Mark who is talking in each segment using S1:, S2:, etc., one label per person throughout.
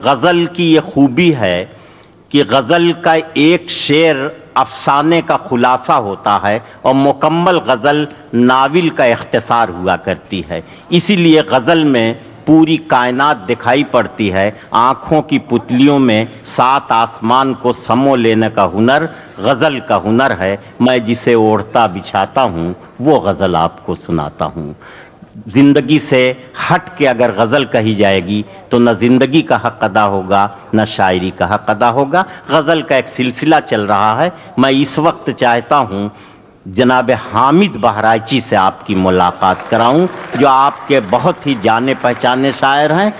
S1: गज़ल की ये खूबी है कि गज़ल का एक शेर अफसाने का खुलासा होता है और मुकम्मल गज़ल नाविल का इख्तिसार हुआ करती है। इसीलिए गज़ल में पूरी कायनात दिखाई पड़ती है। आँखों की पुतलियों में सात आसमान को समो लेने का हुनर गज़ल का हुनर है। मैं जिसे ओढ़ता बिछाता हूँ वो गज़ल आपको सुनाता हूँ। ज़िंदगी से हट के अगर गज़ल कही जाएगी तो न ज़िंदगी का हक़ अदा होगा न शायरी का हक़ अदा होगा। गज़ल का एक सिलसिला चल रहा है। मैं इस वक्त चाहता हूँ जनाब हामिद बहराइची से आपकी मुलाकात कराऊं, जो आपके बहुत ही जाने पहचाने शायर हैं।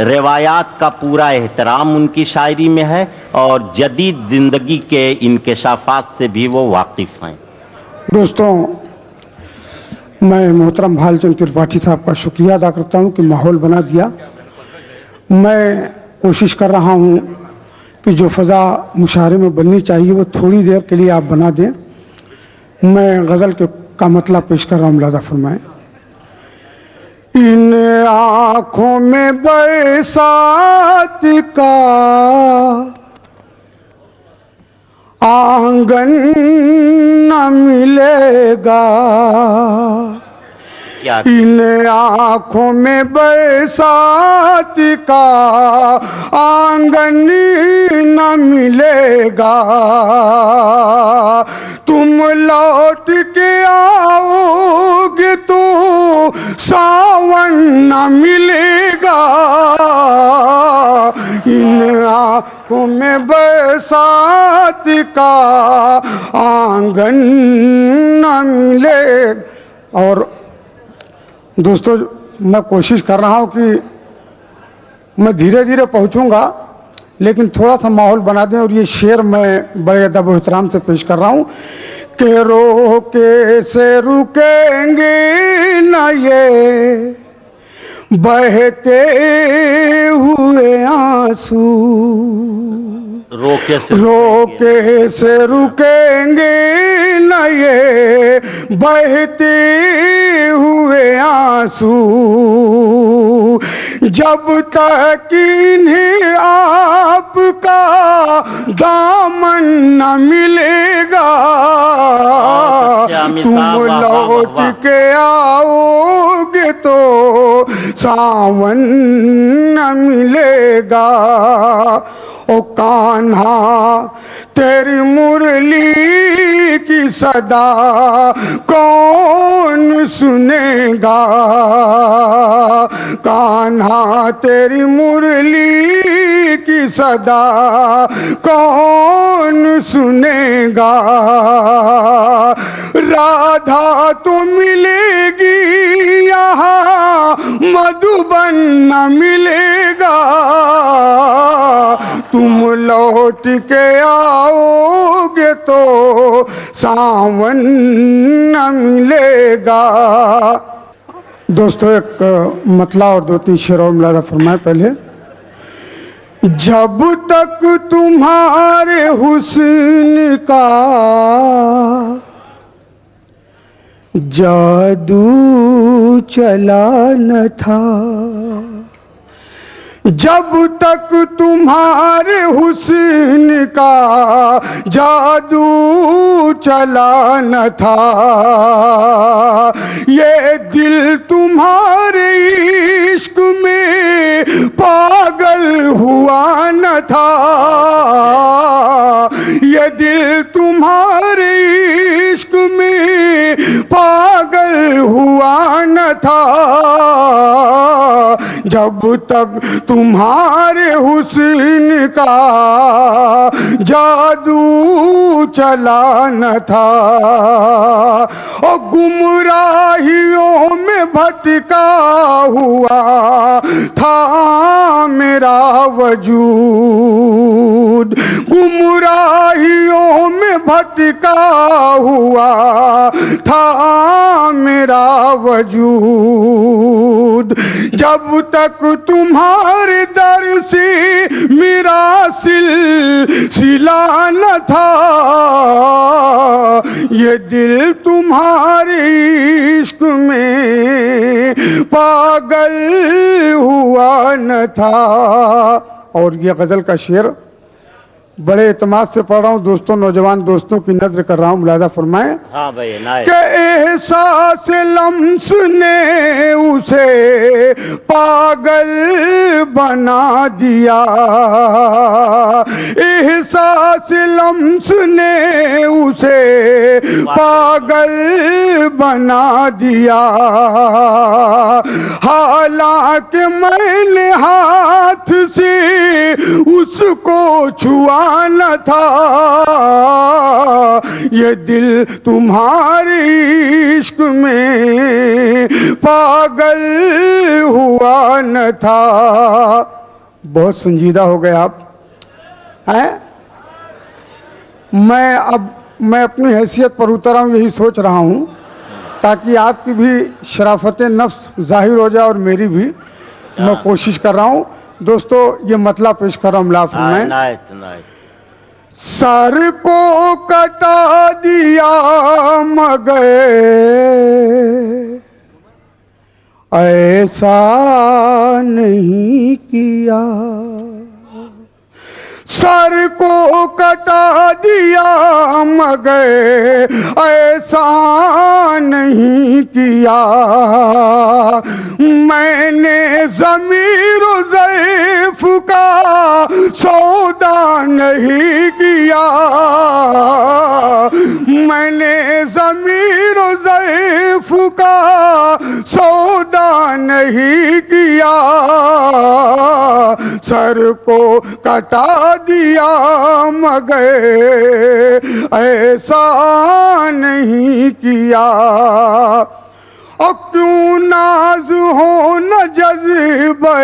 S1: रिवायात का पूरा एहतराम उनकी शायरी में है और जदीद ज़िंदगी के इंकशाफात से भी वो वाकिफ़ हैं।
S2: दोस्तों, मैं मोहतरम भालचंद त्रिपाठी साहब का शुक्रिया अदा करता हूं कि माहौल बना दिया। मैं कोशिश कर रहा हूं कि जो फ़ज़ा मुशायरे में बननी चाहिए वो थोड़ी देर के लिए आप बना दें। मैं गज़ल का मतलब पेश कर रहा हूँ, मुलादा फरमाएं। इन आँखों में बरसात का आंगन न मिलेगा, इन आँखों में बरसात का आंगन न मिलेगा। तुम लौट के आओगे तो सावन न मिलेगा, इन आँखों में बरसात का आंगन न मिलेगा। और दोस्तों, मैं कोशिश कर रहा हूँ कि मैं धीरे धीरे पहुँचूँगा, लेकिन थोड़ा सा माहौल बना दें। और ये शेर मैं बड़े अदब और एहतराम से पेश कर रहा हूँ कि रोके से रुकेंगे न ये बहते हुए आंसू, रोके से रुकेंगे न ये बहते हुए आंसू, जब तक इन्हें आपका दामन न मिलेगा। तुम लौट के आओगे तो सावन न मिलेगा। ओ कान्हा तेरी मुरली की सदा कौन सुनेगा, कान्हा तेरी मुरली की सदा कौन सुनेगा। राधा तो मिलेगी यहाँ मधुबन न मिलेगा, तुम लौट के आओगे तो सावन न मिलेगा। दोस्तों, एक मतला और दो तीन शेर और मुलादा फरमाए। पहले, जब तक तुम्हारे हुस्न का जादू चला न था, जब तक तुम्हारे हुस्न का जादू चला न था, ये दिल तुम्हारे इश्क में पागल हुआ न था, ये दिल तुम्हारे इश्क में पागल हुआ न था, जब तक तुम्हारे हुस्न का जादू चला न था। और गुमराहियों में भटका हुआ था मेरा वजूद, गुमराहियों में भटका हुआ था मेरा वजूद, जब तक तुम्हारे दर से मेरा सिलसिला न था, ये दिल तुम्हारे इश्क में पागल हुआ न था। और ये गज़ल का शेर बड़े एतमाद से पढ़ रहा हूँ दोस्तों, नौजवान दोस्तों की नज़र कर रहा हूँ, मुलाहिज़ा फरमाएं।
S1: हाँ भाई इनायत।
S2: के एहसास लम्स ने उसे पागल बना दिया, एहसास लम्स ने उसे पागल बना दिया। हालांकि मैंने हाथ से उसको छुआ न था, ये दिल तुम्हारे इश्क में पागल हुआ न था। बहुत संजीदा हो गए आप हैं। मैं अपनी हैसियत पर उतर हूँ, यही सोच रहा हूँ ताकि आपकी भी शराफत नफ्स जाहिर हो जाए और मेरी भी। मैं कोशिश कर रहा हूँ दोस्तों, ये मतला पेश कर रहा हूँ मुलाफ में। सर को कटा दिया मगर ऐसा नहीं किया, सर को कटा दिया मगर ऐसा नहीं किया। मैंने ज़मीर ज़ैफ का सौदा नहीं किया, मैंने ज़मीर ज़ैफ का सौदा नहीं किया। सर को कटा दिया मगर ऐसा नहीं किया। और क्यों नाज हो न जज्बे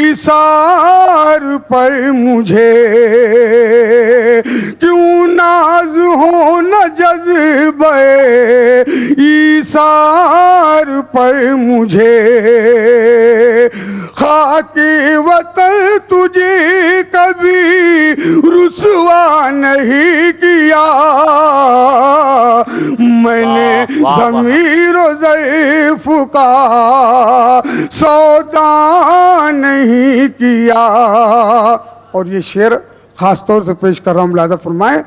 S2: ईसार पर मुझे, क्यों नाज हो न जज्बे ईसार पर मुझे। खाके वतन तुझे कभी रुसवा नहीं किया, मैंने ज़मीर ज़ैफ का सौदा नहीं किया। और ये शेर खास तौर से पेश कर रहा हूँ, मुलाहिज़ा फरमाएं।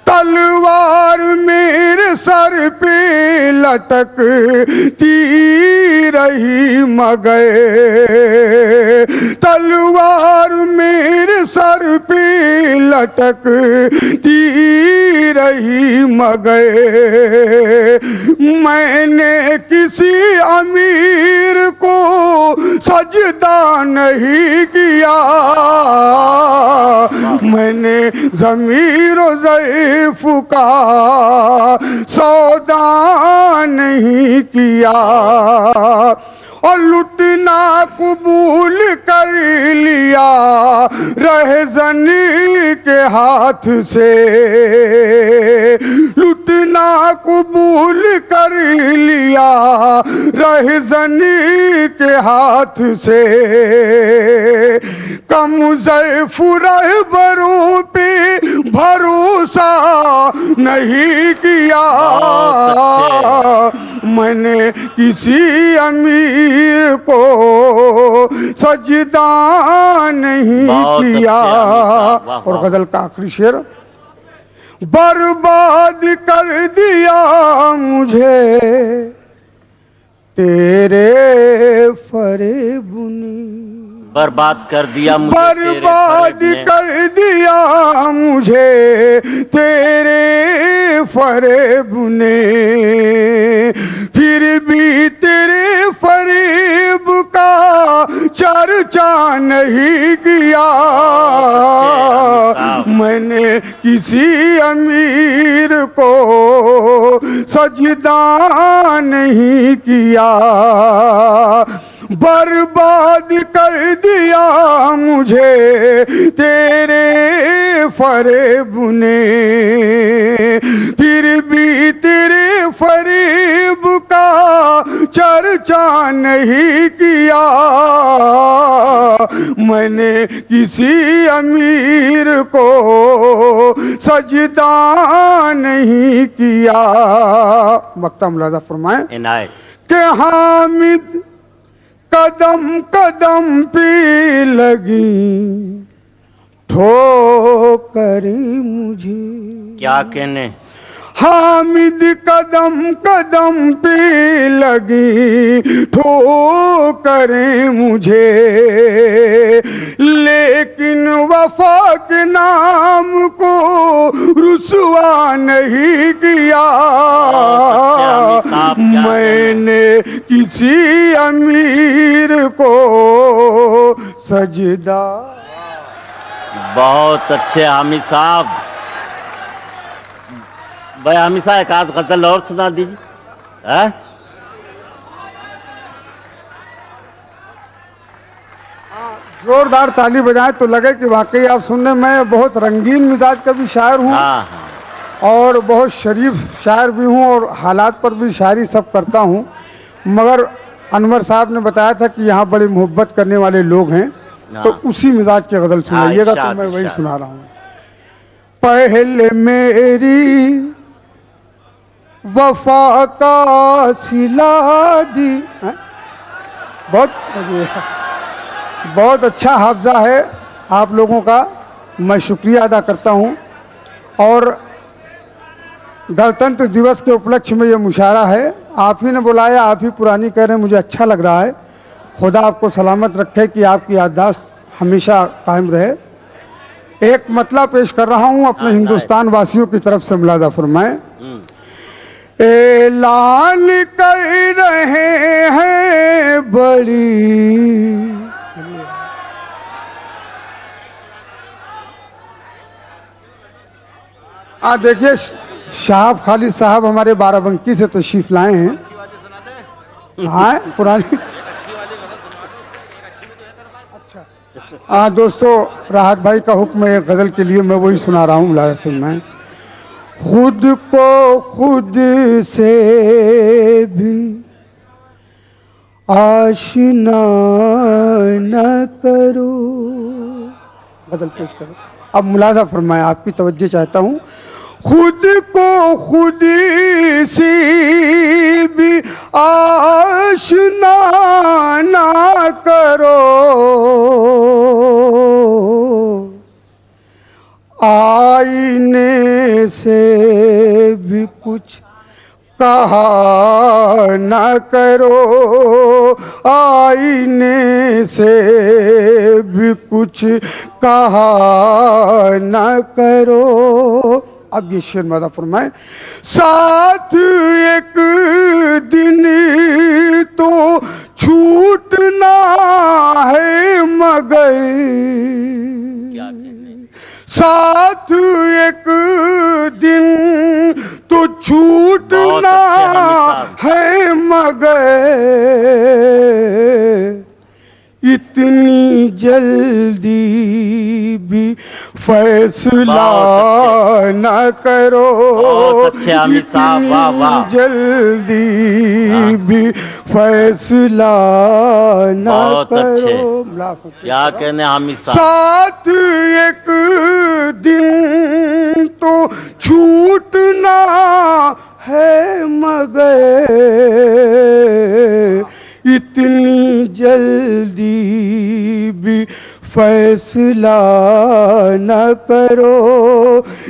S2: तलवार मेरे सर पे लटकती रही मगर, तलवार मेरे सर पे लटकती रही मगर। मैंने किसी अमीर को सजदा नहीं किया, मैंने ज़मीर ज़ैफ का सौदा नहीं किया। और लुटना कबूल कर लिया रहज़न के हाथ से, लुटना कबूल कर लिया रहज़न के हाथ से। कम ज़ैफ रहबरों पे भरोसा नहीं किया, मैंने किसी अमीर को सजदा नहीं किया। और गजल का आखिरी शेर। बर्बाद कर दिया मुझे तेरे फरेब ने,
S1: बर्बाद कर दिया मुझे,
S2: बर्बाद कर दिया मुझे तेरे फरेब ने। फिर भी तेरे फरेब का चर्चा नहीं किया, मैंने किसी अमीर को सजदा नहीं किया। बर्बाद कर दिया मुझे तेरे फरेब ने, फिर भी तेरे फरेब का चर्चा नहीं किया, मैंने किसी अमीर को सजदा नहीं किया। मक्ता मुलाजा फरमाए
S1: इनायत
S2: कि हामिद कदम कदम पे लगी ठोकरें मुझे।
S1: क्या कहने,
S2: हामिद कदम कदम पे लगी ठोकरें मुझे, लेकिन वफा के नाम को रुसवा नहीं किया मैंने किसी अमीर को सजदा।
S1: बहुत अच्छे हामिद साहब। भाई हामिद साहब एक आध गजल और सुना दीजिए। हैं?
S2: जोरदार ताली बजाएं तो लगे कि वाकई आप सुनने में बहुत रंगीन मिजाज का भी शायर हूँ
S1: हाँ हाँ।
S2: और बहुत शरीफ शायर भी हूँ और हालात पर भी शायरी सब करता हूँ। मगर अनवर साहब ने बताया था कि यहाँ बड़ी मोहब्बत करने वाले लोग हैं, तो उसी मिजाज की गजल सुनाइएगा, तो मैं वही सुना रहा हूँ। पहले मेरी वफा का सिला दी। बहुत अच्छा हाफजा है आप लोगों का, मैं शुक्रिया अदा करता हूँ। और गणतंत्र दिवस के उपलक्ष्य में ये मुशायरा है, आप ही ने बुलाया, आप ही पुरानी कह रहे हैं, मुझे अच्छा लग रहा है। खुदा आपको सलामत रखे कि आपकी याददाश्त हमेशा कायम रहे। एक मतला पेश कर रहा हूँ अपने हिंदुस्तान वासियों की तरफ से, मुलाजा फरमाएं। ऐलान कर रहे हैं बड़ी देखिए शाहब खालिद साहब हमारे बाराबंकी से तशरीफ लाए हैं। हाँ पुरानी। अच्छा दोस्तों, राहत भाई का हुक्म है गज़ल के लिए, मैं वही सुना रहा हूँ। मुलाज़ा फरमाएं। खुद को खुद से भी आशिना न करो। गज़ल पेश करो। अब मुलाज़ा फरमाएं, आपकी तवज्जो चाहता हूँ। खुद को खुद से भी आशिना ना करो, आईने से भी कुछ कहा ना करो, आईने से भी कुछ कहा ना करो। अब ये शेर मदा फरमाए। साथ एक दिन तो छूटना है मगर, साथ एक दिन तो छूटना है मगर, इतनी जल्दी भी फैसला न करो, इतनी जल्दी भी फैसला न करो।
S1: क्या कहने हामिद साहब।
S2: साथ एक दिन तो छूटना है मगर, इतनी जल्दी भी फैसला न करो,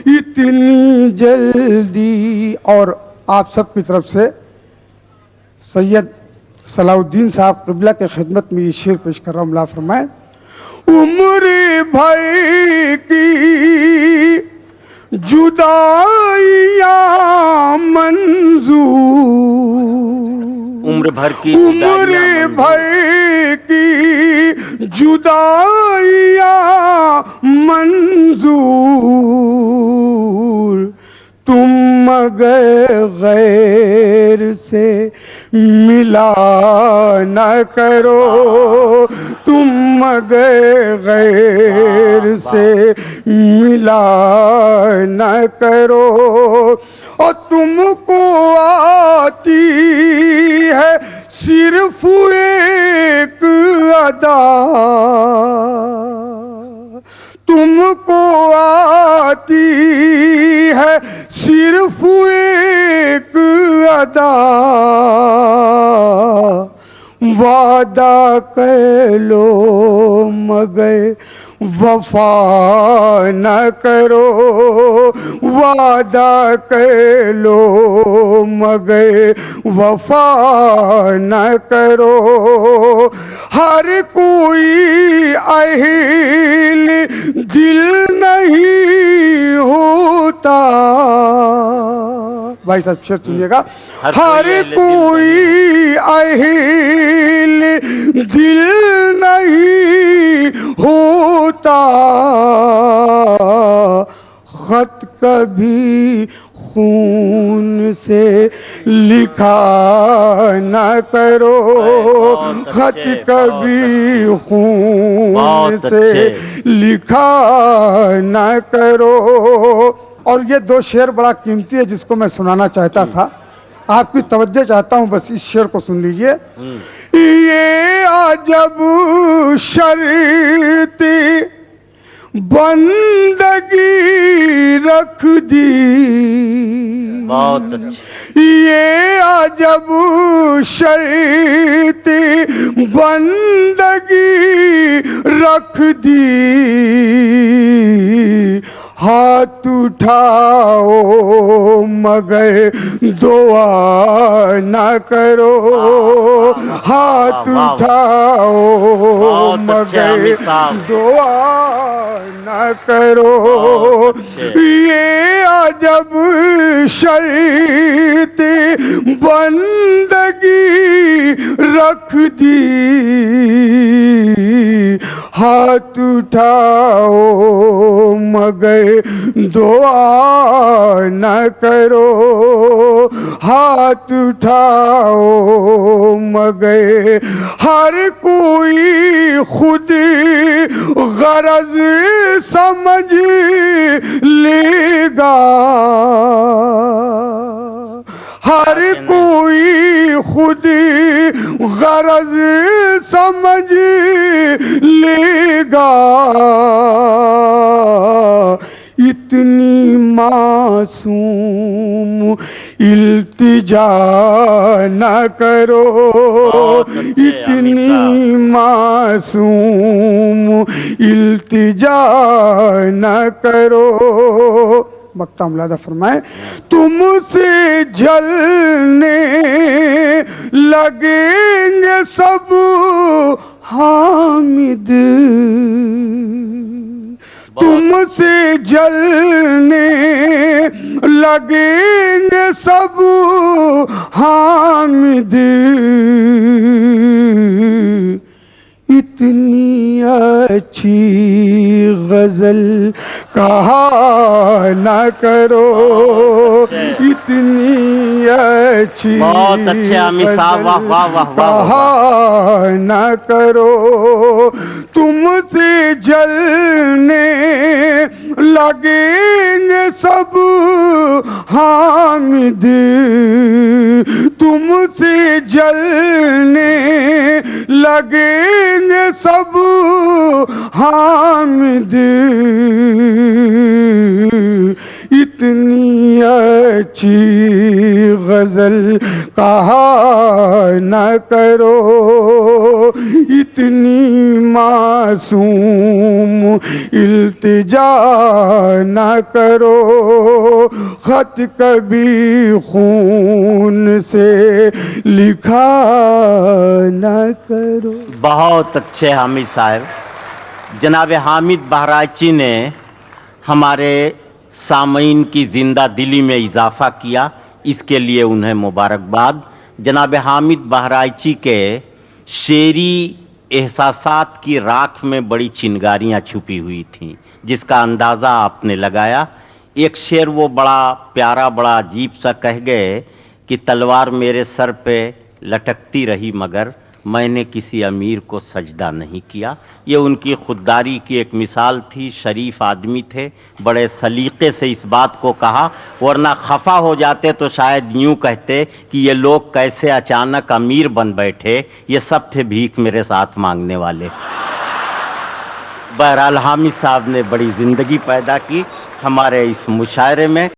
S2: इतनी जल्दी। और आप सब की तरफ से सैयद सलाउद्दीन साहब क़िबला के खिदमत में ये शेर पेश कर रहा हूँ। मुला फरमाए। उम्र भर की जुदाइयाँ मंजूर,
S1: उम्र भर की
S2: जुदाइयाँ मंजूर, तुम मगर गैर से मिला न करो, तुम मगर गैर से मिला न करो। और तुमको आती है सिर्फ एक अदा, तुमको आती है सिर्फ एक अदा, वादा कर लो मगर वफा न करो, वादा कर लो मगर वफा न करो। हर कोई अहिल दिल नहीं होता। भाई साहब शेर सुनिएगा। हर कोई अहिल दिल नहीं होता, खत कभी खून से लिखा न करो, खत कभी खून से लिखा न करो। और ये दो शेर बड़ा कीमती है जिसको मैं सुनाना चाहता था, आपकी तवज्जो चाहता हूं, बस इस शेर को सुन लीजिए। ये अजब शर्ती बंदगी रख दी,
S1: बहुत अच्छे।
S2: ये अजब शर्ती बंदगी रख दी, हाथ उठाओ मगर दुआ न करो, हाथ उठाओ मगर दुआ न करो। ये अजब शर्त बंदगी रख दी, हाथ उठाओ मगर दुआ न करो, हाथ उठाओ मगर हर कोई खुद गरज समझ लेगा, हर कोई खुद गरज समझ लेगा। इतनी मासूम इल्तिजा न करो, इतनी मासूम इल्तिजा न करो। वक्ता मुलादा फरमाए, तुमसे जलने लगेंगे सब हामिद, तुमसे जलने लगेंगे सब हामिद, इतनी अच्छी गजल कहा न करो, इतनी अच्छी
S1: बहुत अच्छे आमिर साहब, वाह वाह वाह
S2: कहा न करो। तुमसे जलने लगेंगे सब हामिद, तुमसे जलने लगेंगे सब हामिद, इतनी अच्छी गजल कहा न करो, इतनी मासूम इल्तिजा न करो, खत कभी खून से लिखा न करो।
S1: बहुत अच्छे हामिद साहब। जनाब हामिद बहराइची ने हमारे सामईन की जिंदा दिली में इजाफा किया, इसके लिए उन्हें मुबारकबाद। जनाब हामिद बहराइची के शेरी एहसासात की राख में बड़ी चिंगारियां छुपी हुई थीं, जिसका अंदाज़ा आपने लगाया। एक शेर वो बड़ा प्यारा, बड़ा अजीब सा कह गए कि तलवार मेरे सर पे लटकती रही मगर मैंने किसी अमीर को सजदा नहीं किया। ये उनकी खुददारी की एक मिसाल थी। शरीफ आदमी थे, बड़े सलीके से इस बात को कहा, वरना खफा हो जाते तो शायद यूँ कहते कि ये लोग कैसे अचानक अमीर बन बैठे, ये सब थे भीख मेरे साथ मांगने वाले। बहरहाल हामिद साहब ने बड़ी ज़िंदगी पैदा की हमारे इस मुशायरे में।